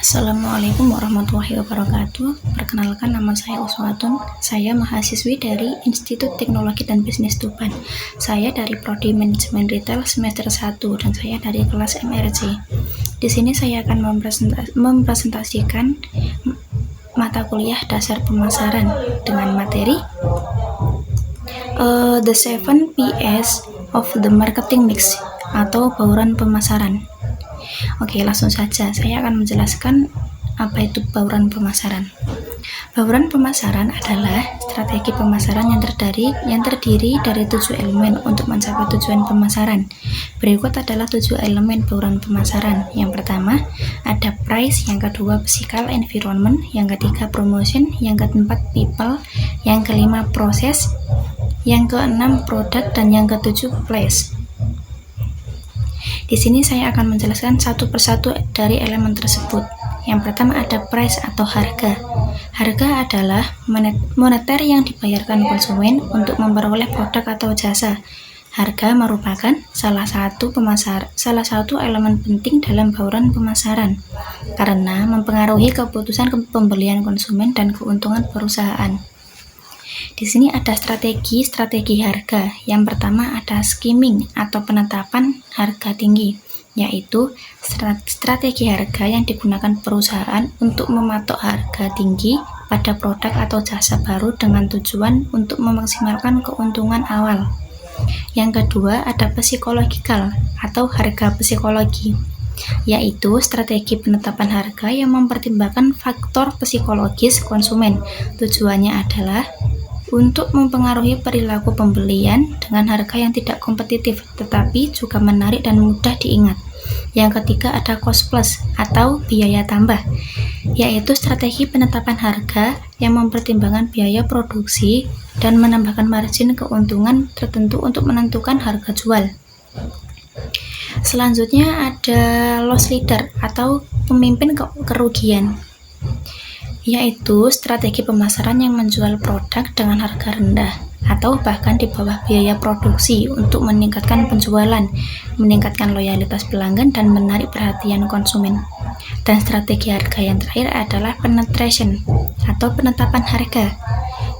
Assalamualaikum warahmatullahi wabarakatuh. Perkenalkan, nama saya Uswatun. Saya mahasiswi dari Institut Teknologi dan Bisnis Tuban. Saya dari Prodi Manajemen Retail semester 1 dan saya dari kelas MRC. Di sini saya akan mempresentasikan mata kuliah dasar pemasaran dengan materi The 7 Ps of the Marketing Mix atau bauran pemasaran. Oke, langsung saja saya akan menjelaskan apa itu bauran pemasaran. Bauran pemasaran adalah strategi pemasaran yang terdiri dari 7 elemen untuk mencapai tujuan pemasaran. Berikut adalah 7 elemen bauran pemasaran. Yang pertama, ada price, yang kedua physical environment, yang ketiga promotion, yang keempat people, yang kelima proses, yang keenam product, dan yang ketujuh place. Di sini saya akan menjelaskan satu persatu dari elemen tersebut. Yang pertama ada price atau harga. Harga adalah moneter yang dibayarkan konsumen untuk memperoleh produk atau jasa. Harga merupakan salah satu elemen penting dalam bauran pemasaran karena mempengaruhi keputusan pembelian konsumen dan keuntungan perusahaan. Di sini ada strategi harga. Yang pertama ada skimming atau penetapan harga tinggi, yaitu strategi harga yang digunakan perusahaan untuk mematok harga tinggi pada produk atau jasa baru dengan tujuan untuk memaksimalkan keuntungan awal. Yang kedua ada psychological atau harga psikologi, yaitu strategi penetapan harga yang mempertimbangkan faktor psikologis konsumen. Tujuannya adalah untuk mempengaruhi perilaku pembelian dengan harga yang tidak kompetitif tetapi juga menarik dan mudah diingat. Yang ketiga ada cost plus atau biaya tambah, yaitu strategi penetapan harga yang mempertimbangkan biaya produksi dan menambahkan margin keuntungan tertentu untuk menentukan harga jual. Selanjutnya ada loss leader atau pemimpin kerugian, yaitu strategi pemasaran yang menjual produk dengan harga rendah atau bahkan di bawah biaya produksi untuk meningkatkan penjualan, meningkatkan loyalitas pelanggan, dan menarik perhatian konsumen. Dan strategi harga yang terakhir adalah penetration atau penetapan harga,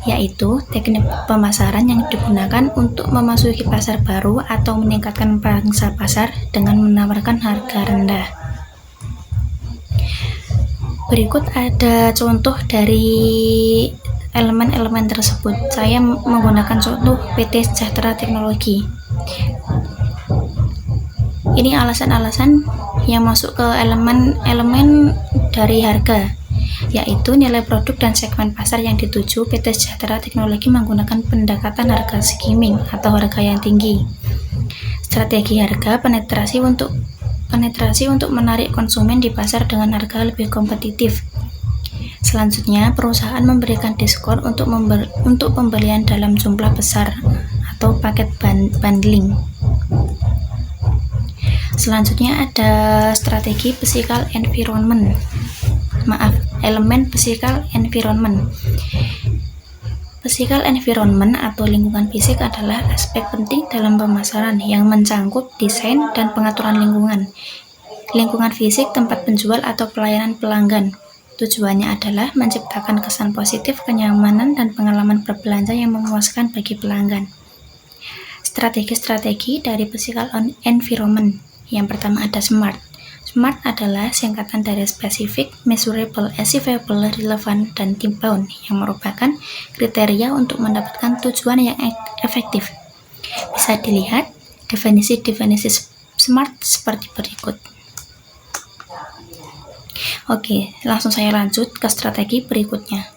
yaitu teknik pemasaran yang digunakan untuk memasuki pasar baru atau meningkatkan pangsa pasar dengan menawarkan harga rendah. Berikut ada contoh dari elemen-elemen tersebut. Saya menggunakan contoh PT Sejahtera Teknologi. Ini alasan-alasan yang masuk ke elemen dari harga, yaitu nilai produk dan segmen pasar yang dituju. PT Sejahtera Teknologi menggunakan pendekatan harga skimming atau harga yang tinggi. Strategi harga penetrasi untuk menarik konsumen di pasar dengan harga lebih kompetitif. Selanjutnya, perusahaan memberikan diskon untuk pembelian dalam jumlah besar atau paket bundling. Selanjutnya ada strategi physical environment. Elemen physical environment. Physical environment atau lingkungan fisik adalah aspek penting dalam pemasaran yang mencangkup desain dan pengaturan lingkungan. Lingkungan fisik tempat penjual atau pelayanan pelanggan. Tujuannya adalah menciptakan kesan positif, kenyamanan, dan pengalaman berbelanja yang memuaskan bagi pelanggan. Strategi-strategi dari physical environment. Yang pertama ada SMART. SMART adalah singkatan dari Specific, Measurable, Achievable, Relevant, dan Time Bound yang merupakan kriteria untuk mendapatkan tujuan yang efektif. Bisa dilihat definisi-definisi SMART seperti berikut. Oke, langsung saya lanjut ke strategi berikutnya.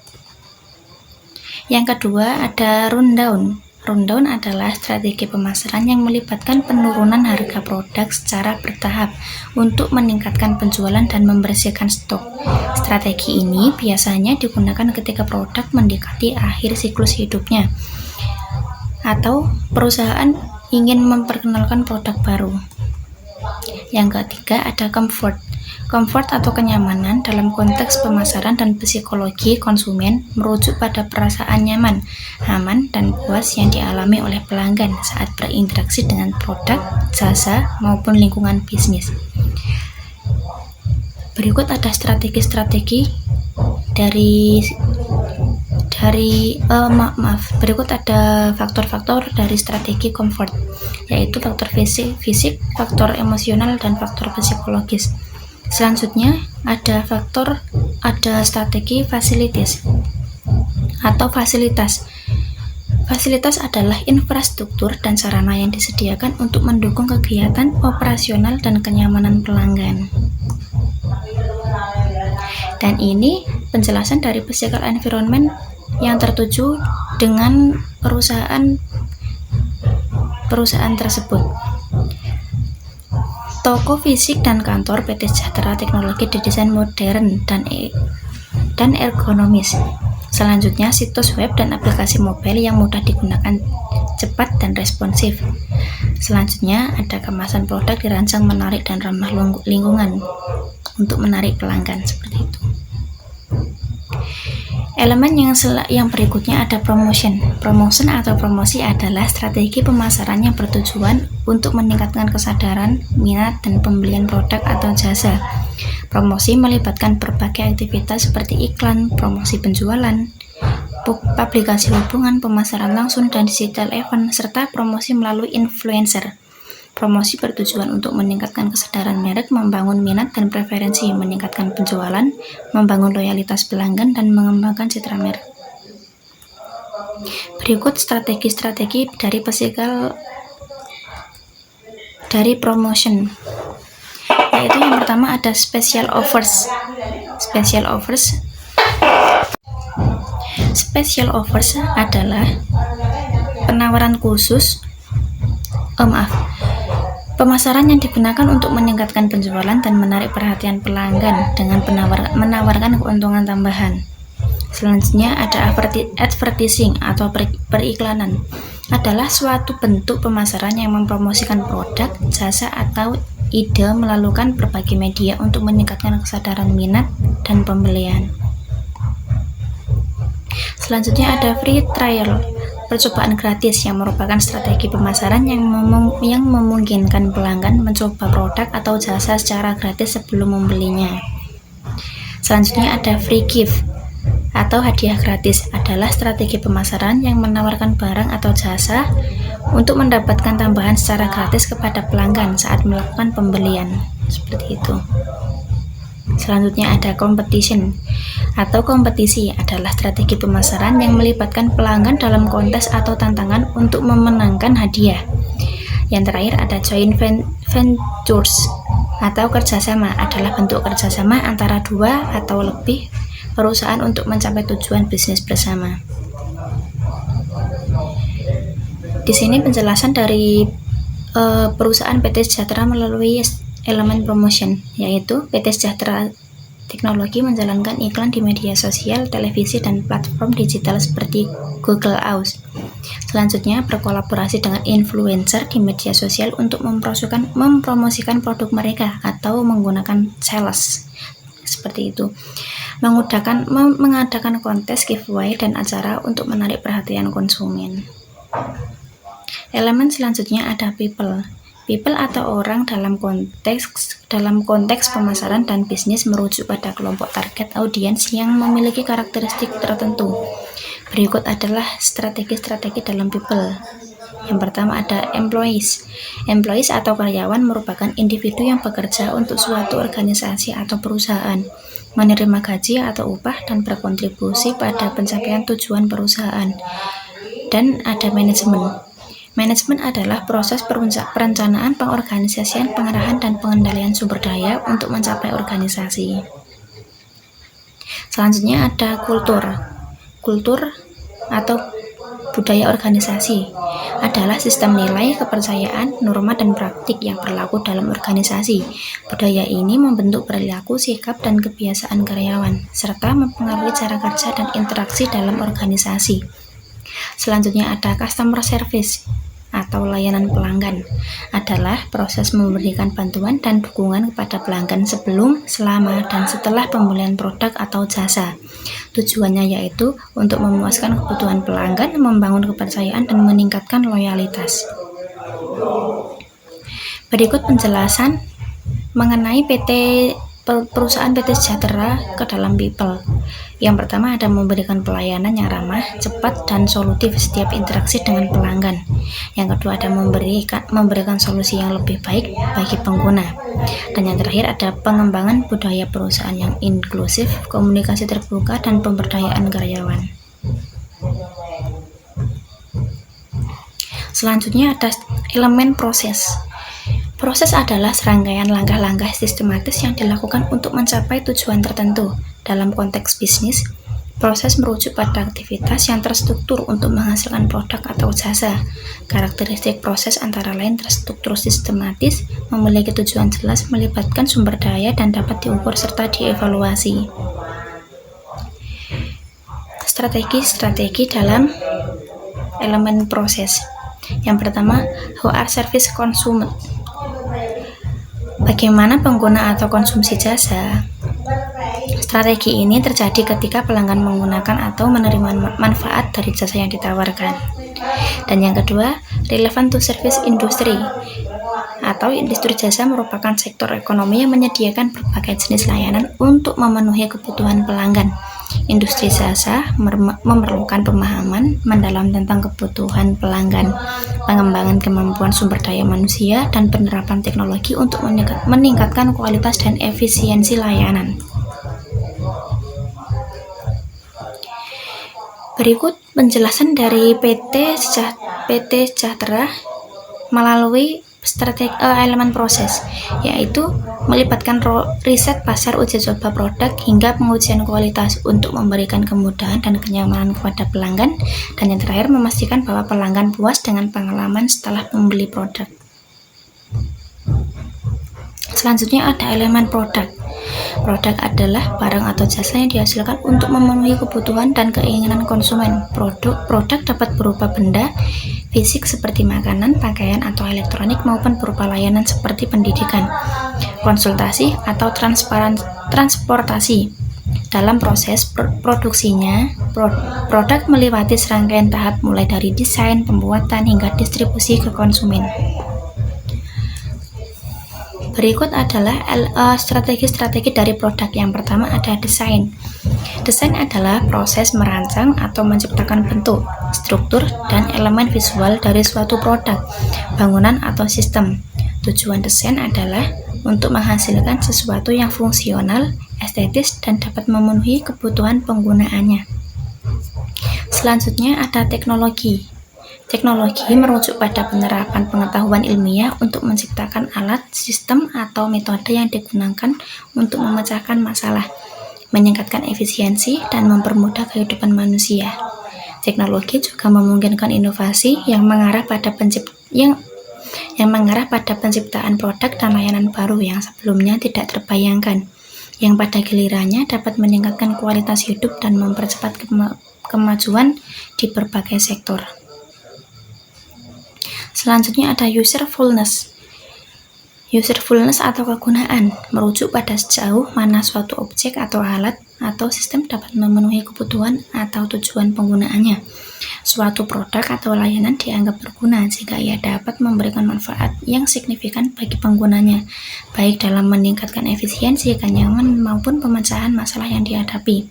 Yang kedua ada rundown. Rundown adalah strategi pemasaran yang melibatkan penurunan harga produk secara bertahap untuk meningkatkan penjualan dan membersihkan stok. Strategi ini biasanya digunakan ketika produk mendekati akhir siklus hidupnya atau perusahaan ingin memperkenalkan produk baru. Yang ketiga ada comfort. Comfort atau kenyamanan dalam konteks pemasaran dan psikologi konsumen merujuk pada perasaan nyaman, aman, dan puas yang dialami oleh pelanggan saat berinteraksi dengan produk, jasa, maupun lingkungan bisnis. Berikut ada strategi-strategi berikut ada faktor-faktor dari strategi comfort, yaitu faktor fisik, faktor emosional, dan faktor psikologis. Selanjutnya ada strategi facilities atau fasilitas. Fasilitas adalah infrastruktur dan sarana yang disediakan untuk mendukung kegiatan operasional dan kenyamanan pelanggan. Dan ini penjelasan dari physical environment yang tertuju dengan perusahaan tersebut. Toko fisik dan kantor PT Sejahtera Teknologi didesain modern dan ergonomis. Selanjutnya, situs web dan aplikasi mobile yang mudah digunakan, cepat dan responsif. Selanjutnya, ada kemasan produk dirancang menarik dan ramah lingkungan untuk menarik pelanggan, seperti itu. Elemen yang berikutnya ada promotion. Promotion atau promosi adalah strategi pemasaran yang bertujuan untuk meningkatkan kesadaran, minat, dan pembelian produk atau jasa. Promosi melibatkan berbagai aktivitas seperti iklan, promosi penjualan, publikasi hubungan, pemasaran langsung, dan digital event, serta promosi melalui influencer. Promosi bertujuan untuk meningkatkan kesadaran merek, membangun minat dan preferensi, meningkatkan penjualan, membangun loyalitas pelanggan, dan mengembangkan citra merek. Berikut strategi-strategi dari promotion, yaitu yang pertama ada special offers. Special offers adalah penawaran khusus, pemasaran yang digunakan untuk meningkatkan penjualan dan menarik perhatian pelanggan dengan menawarkan keuntungan tambahan. Selanjutnya ada advertising atau periklanan, adalah suatu bentuk pemasaran yang mempromosikan produk, jasa, atau ide melalui berbagai media untuk meningkatkan kesadaran minat dan pembelian. Selanjutnya ada free trial, percobaan gratis, yang merupakan strategi pemasaran yang memungkinkan pelanggan mencoba produk atau jasa secara gratis sebelum membelinya. Selanjutnya ada free gift atau hadiah gratis, adalah strategi pemasaran yang menawarkan barang atau jasa untuk mendapatkan tambahan secara gratis kepada pelanggan saat melakukan pembelian, seperti itu. Selanjutnya ada competition atau kompetisi, adalah strategi pemasaran yang melibatkan pelanggan dalam kontes atau tantangan untuk memenangkan hadiah. Yang terakhir ada joint ventures atau kerjasama, adalah bentuk kerjasama antara dua atau lebih perusahaan untuk mencapai tujuan bisnis bersama. Di sini penjelasan dari perusahaan PT Sejahtera melalui elemen promotion, yaitu PT Sejahtera Teknologi menjalankan iklan di media sosial, televisi, dan platform digital seperti Google Ads. Selanjutnya, berkolaborasi dengan influencer di media sosial untuk mempromosikan produk mereka atau menggunakan sales, seperti itu. Mengadakan kontes, giveaway, dan acara untuk menarik perhatian konsumen. Elemen selanjutnya ada people. People atau orang dalam konteks pemasaran dan bisnis merujuk pada kelompok target audiens yang memiliki karakteristik tertentu. Berikut adalah strategi-strategi dalam people. Yang pertama ada employees. Employees atau karyawan merupakan individu yang bekerja untuk suatu organisasi atau perusahaan, menerima gaji atau upah, dan berkontribusi pada pencapaian tujuan perusahaan. Dan ada manajemen. Manajemen adalah proses perencanaan, pengorganisasian, pengarahan, dan pengendalian sumber daya untuk mencapai organisasi. Selanjutnya ada kultur. Kultur atau budaya organisasi adalah sistem nilai, kepercayaan, norma, dan praktik yang berlaku dalam organisasi. Budaya ini membentuk perilaku, sikap, dan kebiasaan karyawan, serta mempengaruhi cara kerja dan interaksi dalam organisasi. Selanjutnya ada customer service atau layanan pelanggan, adalah proses memberikan bantuan dan dukungan kepada pelanggan sebelum, selama, dan setelah pembelian produk atau jasa. Tujuannya yaitu untuk memuaskan kebutuhan pelanggan, membangun kepercayaan, dan meningkatkan loyalitas. Berikut penjelasan mengenai PT perusahaan PT Sejahtera ke dalam people. Yang pertama ada memberikan pelayanan yang ramah, cepat, dan solutif setiap interaksi dengan pelanggan. Yang kedua ada memberikan solusi yang lebih baik bagi pengguna. Dan yang terakhir ada pengembangan budaya perusahaan yang inklusif, komunikasi terbuka, dan pemberdayaan karyawan. Selanjutnya ada elemen proses. Proses adalah serangkaian langkah-langkah sistematis yang dilakukan untuk mencapai tujuan tertentu. Dalam konteks bisnis, proses merujuk pada aktivitas yang terstruktur untuk menghasilkan produk atau jasa. Karakteristik proses antara lain terstruktur sistematis, memiliki tujuan jelas, melibatkan sumber daya, dan dapat diukur serta dievaluasi. Strategi dalam elemen proses. Yang pertama, how are service consumed? Bagaimana pengguna atau konsumsi jasa? Strategi ini terjadi ketika pelanggan menggunakan atau menerima manfaat dari jasa yang ditawarkan. Dan yang kedua, relevant to service industry atau industri jasa merupakan sektor ekonomi yang menyediakan berbagai jenis layanan untuk memenuhi kebutuhan pelanggan. Industri jasa memerlukan pemahaman mendalam tentang kebutuhan pelanggan, pengembangan kemampuan sumber daya manusia, dan penerapan teknologi untuk meningkatkan kualitas dan efisiensi layanan. Berikut penjelasan dari PT Sejahtera melalui elemen proses, yaitu melibatkan riset pasar, uji coba produk, hingga pengujian kualitas untuk memberikan kemudahan dan kenyamanan kepada pelanggan, dan yang terakhir memastikan bahwa pelanggan puas dengan pengalaman setelah membeli produk. Selanjutnya ada elemen produk. Produk adalah barang atau jasa yang dihasilkan untuk memenuhi kebutuhan dan keinginan konsumen. Produk dapat berupa benda fisik seperti makanan, pakaian, atau elektronik, maupun berupa layanan seperti pendidikan, konsultasi, atau transportasi. Dalam proses produksinya, produk melewati serangkaian tahap mulai dari desain, pembuatan, hingga distribusi ke konsumen. Berikut adalah strategi-strategi dari produk. Yang pertama ada desain. Desain adalah proses merancang atau menciptakan bentuk, struktur, dan elemen visual dari suatu produk, bangunan, atau sistem. Tujuan desain adalah untuk menghasilkan sesuatu yang fungsional, estetis, dan dapat memenuhi kebutuhan penggunaannya. Selanjutnya ada teknologi. Teknologi merujuk pada penerapan pengetahuan ilmiah untuk menciptakan alat, sistem, atau metode yang digunakan untuk memecahkan masalah, meningkatkan efisiensi, dan mempermudah kehidupan manusia. Teknologi juga memungkinkan inovasi yang mengarah pada penciptaan produk dan layanan baru yang sebelumnya tidak terbayangkan, yang pada gilirannya dapat meningkatkan kualitas hidup dan mempercepat kemajuan di berbagai sektor. Selanjutnya ada usefulness. Usefulness atau kegunaan merujuk pada sejauh mana suatu objek atau alat atau sistem dapat memenuhi kebutuhan atau tujuan penggunaannya. Suatu produk atau layanan dianggap berguna jika ia dapat memberikan manfaat yang signifikan bagi penggunanya, baik dalam meningkatkan efisiensi, kenyamanan, maupun pemecahan masalah yang dihadapi.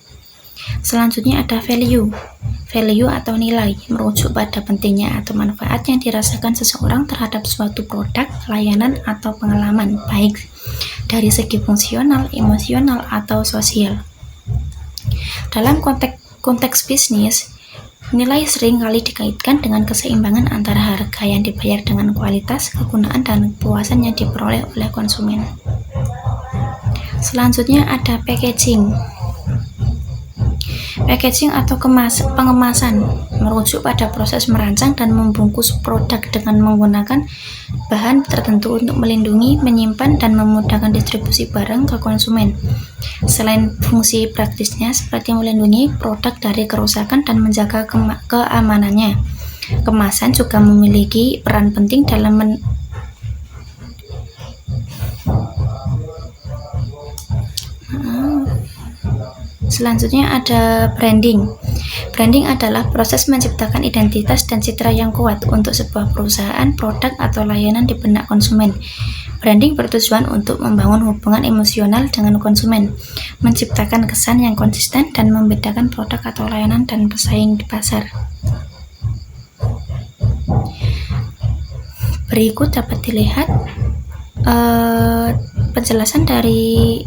Selanjutnya ada value. Value atau nilai merujuk pada pentingnya atau manfaat yang dirasakan seseorang terhadap suatu produk, layanan, atau pengalaman, baik dari segi fungsional, emosional, atau sosial. Dalam konteks bisnis, nilai sering kali dikaitkan dengan keseimbangan antara harga yang dibayar dengan kualitas, kegunaan, dan kepuasan yang diperoleh oleh konsumen. Selanjutnya ada packaging. Packaging atau pengemasan merujuk pada proses merancang dan membungkus produk dengan menggunakan bahan tertentu untuk melindungi, menyimpan, dan memudahkan distribusi barang ke konsumen. Selain fungsi praktisnya seperti melindungi produk dari kerusakan dan menjaga keamanannya, kemasan juga memiliki peran penting dalam Selanjutnya ada branding. Branding adalah proses menciptakan identitas dan citra yang kuat untuk sebuah perusahaan, produk, atau layanan di benak konsumen. Branding bertujuan untuk membangun hubungan emosional dengan konsumen, menciptakan kesan yang konsisten, dan membedakan produk atau layanan dan pesaing di pasar. Berikut dapat dilihat penjelasan dari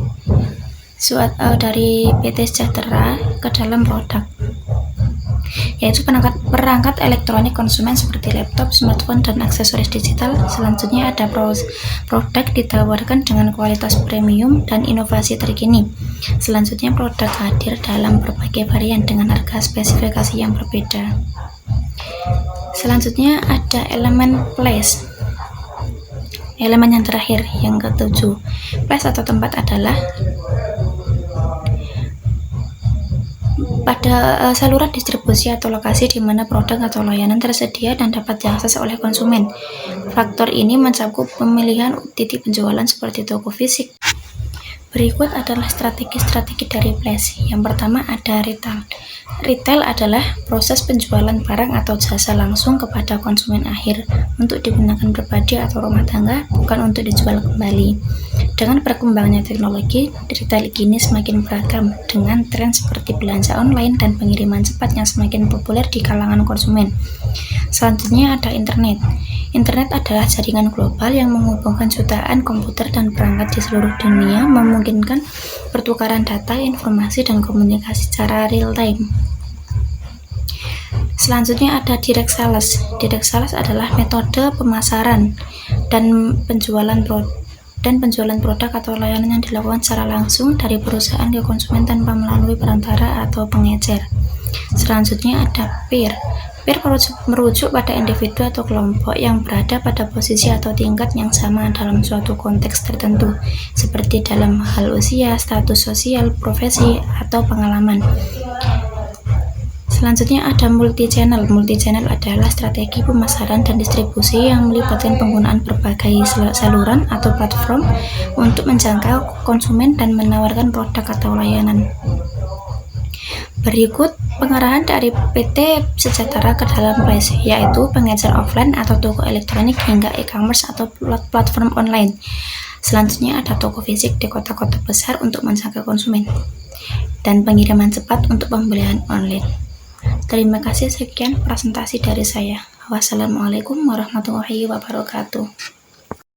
PT Sejahtera ke dalam produk, yaitu perangkat elektronik konsumen seperti laptop, smartphone, dan aksesoris digital. Selanjutnya ada produk ditawarkan dengan kualitas premium dan inovasi terkini. Selanjutnya produk hadir dalam berbagai varian dengan harga spesifikasi yang berbeda. Selanjutnya ada elemen place. Elemen yang terakhir, yang ke-7. Place atau tempat adalah pada saluran distribusi atau lokasi di mana produk atau layanan tersedia dan dapat diakses oleh konsumen. Faktor ini mencakup pemilihan titik penjualan seperti toko fisik. Berikut adalah strategi-strategi dari place. Yang pertama ada retail. Retail adalah proses penjualan barang atau jasa langsung kepada konsumen akhir untuk digunakan pribadi atau rumah tangga, bukan untuk dijual kembali. Dengan berkembangnya teknologi, retail kini semakin beragam dengan tren seperti belanja online dan pengiriman cepat yang semakin populer di kalangan konsumen. Selanjutnya ada internet. Internet adalah jaringan global yang menghubungkan jutaan komputer dan perangkat di seluruh dunia, memungkinkan pertukaran data, informasi, dan komunikasi secara real time. Selanjutnya ada direct sales. Direct sales adalah metode pemasaran dan penjualan produk atau layanan yang dilakukan secara langsung dari perusahaan ke konsumen tanpa melalui perantara atau pengecer. Selanjutnya ada peer. Peer merujuk pada individu atau kelompok yang berada pada posisi atau tingkat yang sama dalam suatu konteks tertentu, seperti dalam hal usia, status sosial, profesi, atau pengalaman. Selanjutnya ada multi-channel. Multi-channel adalah strategi pemasaran dan distribusi yang melibatkan penggunaan berbagai saluran atau platform untuk menjangkau konsumen dan menawarkan produk atau layanan. Berikut pengarahan dari PT Sejahtera ke dalam place, yaitu pengecer offline atau toko elektronik hingga e-commerce atau platform online. Selanjutnya ada toko fisik di kota-kota besar untuk menjangkau konsumen, dan pengiriman cepat untuk pembelian online. Terima kasih, sekian presentasi dari saya. Wassalamualaikum warahmatullahi wabarakatuh.